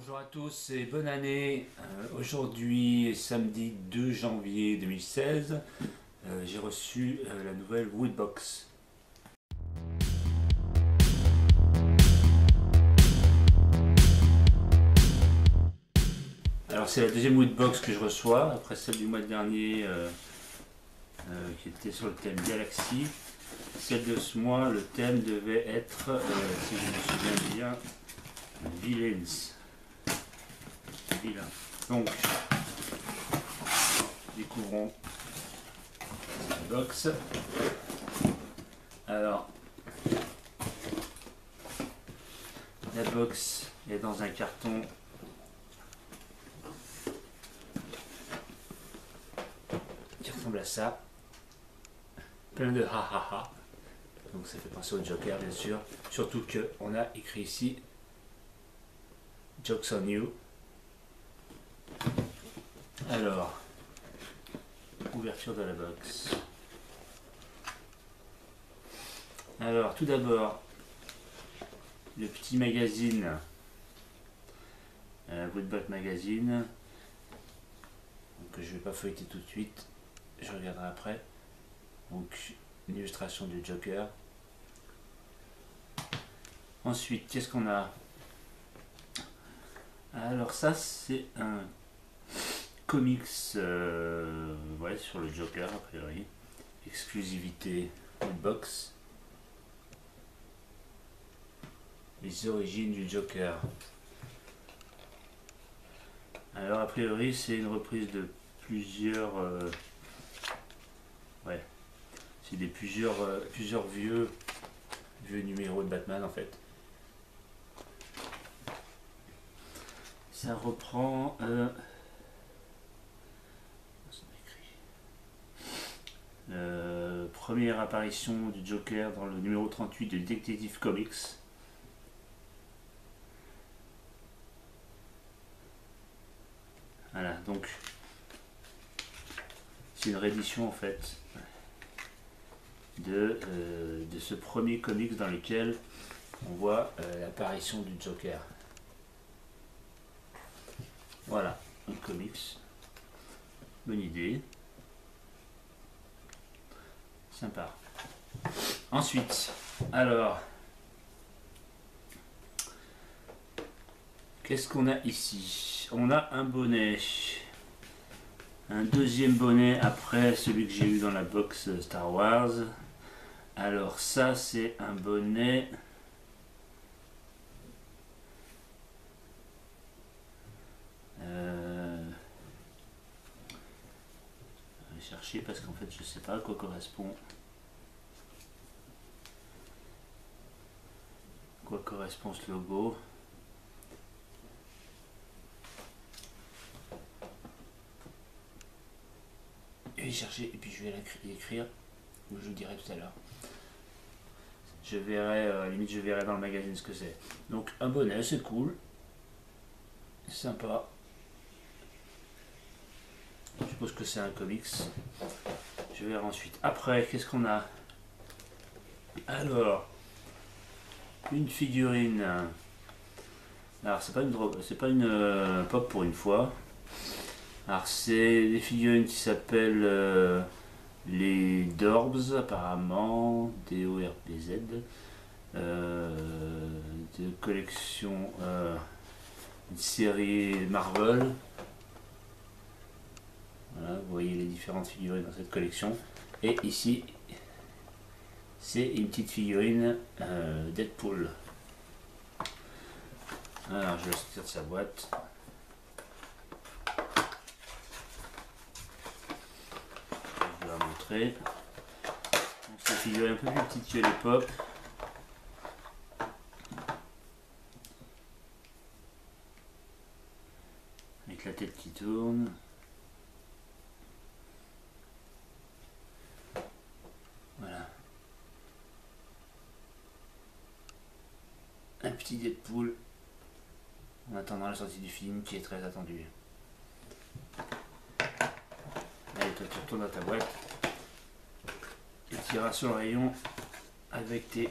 Bonjour à tous et bonne année. Aujourd'hui, samedi 2 janvier 2016, j'ai reçu la nouvelle Woodbox. Alors c'est la deuxième Woodbox que je reçois, après celle du mois dernier qui était sur le thème Galaxy. Celle de ce mois, le thème devait être, si je me souviens bien, Villains. Vilain. Donc, découvrons la box. Alors, la box est dans un carton qui ressemble à ça, plein de ha ha ha. Donc ça fait penser au Joker bien sûr, surtout que on a écrit ici Jokes on You. Alors, ouverture de la box. Alors, tout d'abord, le petit magazine, Woodbox Magazine, que je ne vais pas feuilleter tout de suite, je regarderai après. Donc, une illustration du Joker. Ensuite, qu'est-ce qu'on a? Alors ça, c'est un comics ouais, sur le Joker a priori, exclusivité Woodbox, les origines du Joker. Alors a priori c'est une reprise de plusieurs ouais, c'est des plusieurs vieux numéros de Batman en fait. Ça reprend première apparition du Joker dans le numéro 38 de Detective Comics. Voilà, donc c'est une réédition en fait de ce premier comics dans lequel on voit l'apparition du Joker. Voilà, un comics, bonne idée. Sympa. Ensuite, alors, qu'est-ce qu'on a ici? On a un bonnet. Un deuxième bonnet après celui que j'ai eu dans la box Star Wars. Alors ça, c'est un bonnet. Je vais chercher parce qu'en fait, je ne sais pas à quoi correspond. Quoi correspond ce logo? Je vais chercher et puis je vais l'écrire. Je vous dirai tout à l'heure. Je verrai, à la limite je verrai dans le magazine ce que c'est. Donc un bonnet, c'est cool. Sympa. Je suppose que c'est un comics. Je verrai ensuite. Après, qu'est-ce qu'on a? Alors, une figurine. Alors c'est pas une pop pour une fois. Alors c'est des figurines qui s'appellent les Dorbs apparemment, D-O-R-B-Z, de collection, une série Marvel. Voilà, vous voyez les différentes figurines dans cette collection. Et ici, c'est une petite figurine Deadpool. Alors je vais sortir de sa boîte. Je vais la montrer. C'est une figurine un peu plus petite que les pop. Avec la tête qui tourne. Voilà. Un petit Deadpool. En attendant la sortie du film qui est très attendue. Allez, toi tu retournes dans ta boîte. Et tu iras sur le rayon avec tes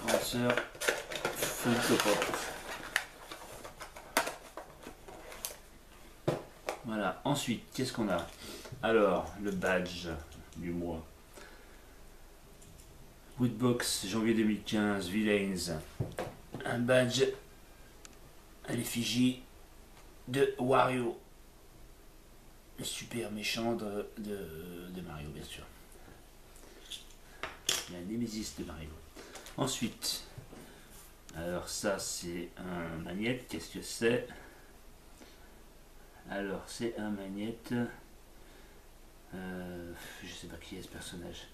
grandes sœurs Funko Pop. Voilà, ensuite, qu'est-ce qu'on a? Alors, le badge du mois. Woodbox, janvier 2015, Villains. Un badge à l'effigie de Wario. Le super méchant de Mario, bien sûr. La némésis de Mario. Ensuite, alors ça c'est un magnète. Qu'est-ce que c'est? Alors c'est un magnète. Je sais pas qui est ce personnage.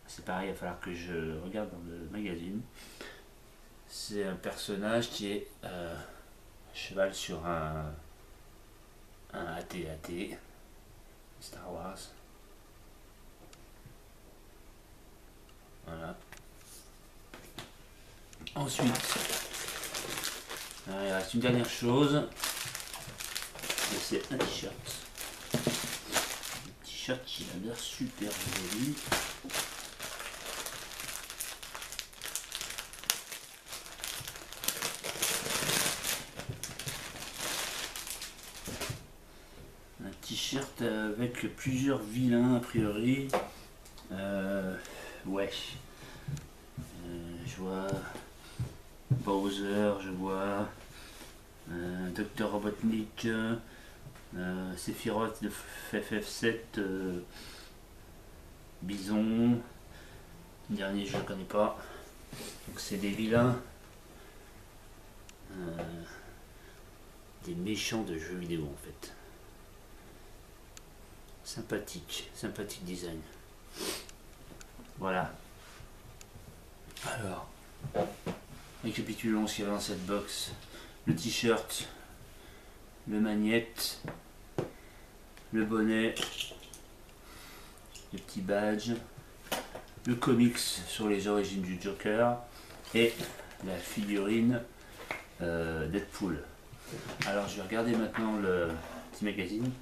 C'est pareil, il va falloir que je regarde dans le magazine. C'est un personnage qui est cheval sur un AT-AT Star Wars. Voilà. Ensuite, il reste une dernière chose. Et c'est un t-shirt. Un t-shirt qui a l'air super joli. Un t-shirt avec plusieurs vilains a priori. Ouais. Je vois Bowser, je vois Dr Robotnik, Sephiroth de FF7, Bison. Le dernier je ne connais pas. Donc c'est des vilains. Des méchants de jeux vidéo en fait. Sympathique design. Voilà. Alors, récapitulons ce qu'il y avait dans cette box. Le t-shirt, le magnète, le bonnet, le petit badge, le comics sur les origines du Joker et la figurine Deadpool. Alors je vais regarder maintenant le petit magazine,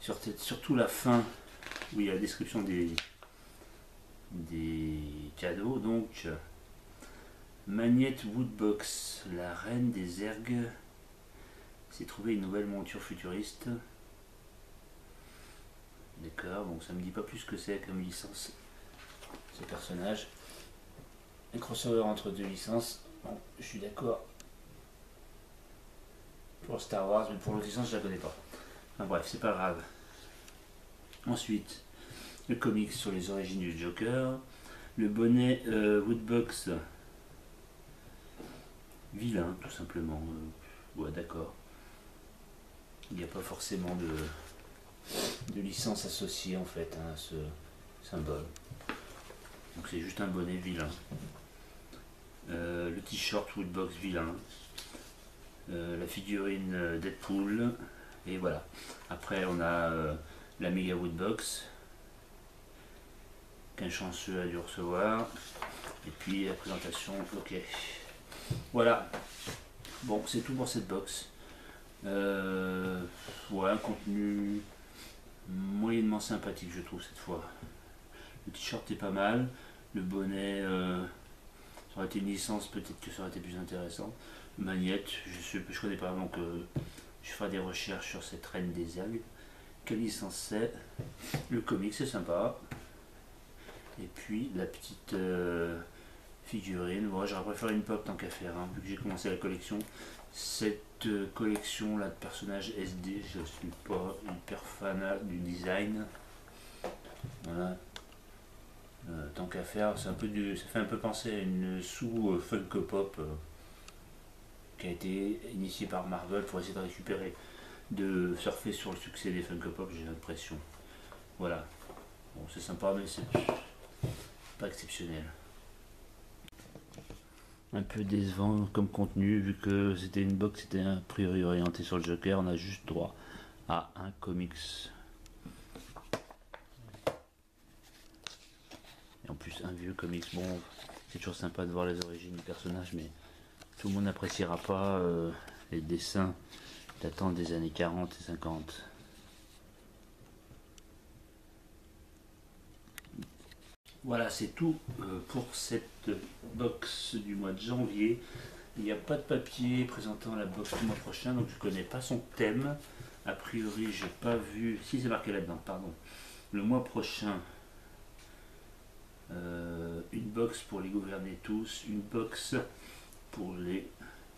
surtout la fin où il y a la description des cadeaux. Donc Magnette Woodbox, la reine des ergs s'est trouvé une nouvelle monture futuriste. D'accord, donc ça me dit pas plus que c'est comme licence ce personnage. Un crossover entre deux licences. Bon, je suis d'accord pour Star Wars, mais pour l'autre licence je la connais pas. Enfin bref, c'est pas grave. Ensuite, le comics sur les origines du Joker, le bonnet Woodbox vilain tout simplement. Ouais, d'accord. Il n'y a pas forcément de licence associée en fait à ce symbole. Donc c'est juste un bonnet vilain. Le t-shirt Woodbox vilain. La figurine Deadpool. Et voilà. Après on a la méga Woodbox qu'un chanceux a dû recevoir. Et puis la présentation, ok. Voilà. Bon, c'est tout pour cette box. Ouais, un contenu moyennement sympathique, je trouve, cette fois. Le t-shirt est pas mal. Le bonnet, ça aurait été une licence, peut-être que ça aurait été plus intéressant. Magnette, je connais pas, donc je ferai des recherches sur cette reine des algues. Quelle licence c'est? Le comic, c'est sympa. Et puis la petite figurine. Bon, j'aurais préféré une pop tant qu'à faire, hein, vu que j'ai commencé la collection. Cette collection là de personnages SD, je suis pas hyper fan du design. Voilà. Tant qu'à faire, c'est un peu ça fait un peu penser à une sous Funko Pop qui a été initiée par Marvel pour essayer de récupérer, de surfer sur le succès des Funko Pop, j'ai l'impression. Voilà. Bon, c'est sympa, mais c'est pas exceptionnel. Un peu décevant comme contenu, vu que c'était une box, c'était a priori orienté sur le Joker, on a juste droit à un comics. Et en plus un vieux comics, bon, c'est toujours sympa de voir les origines du personnage, mais tout le monde n'appréciera pas les dessins datant des années 40 et 50. Voilà, c'est tout pour cette box du mois de janvier. Il n'y a pas de papier présentant la box du mois prochain, donc je ne connais pas son thème. A priori, j'ai pas vu. Si, c'est marqué là-dedans, pardon. Le mois prochain, une box pour les gouverner tous, une box pour les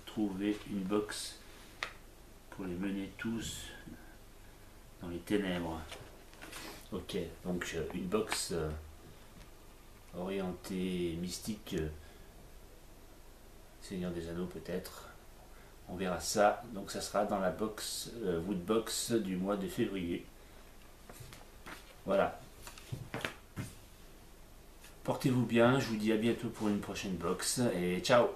trouver, une box pour les mener tous dans les ténèbres. Ok, donc une box orientée mystique, Seigneur des Anneaux peut-être. On verra ça. Donc ça sera dans la box Woodbox du mois de février. Voilà. Portez-vous bien, je vous dis à bientôt pour une prochaine box et ciao.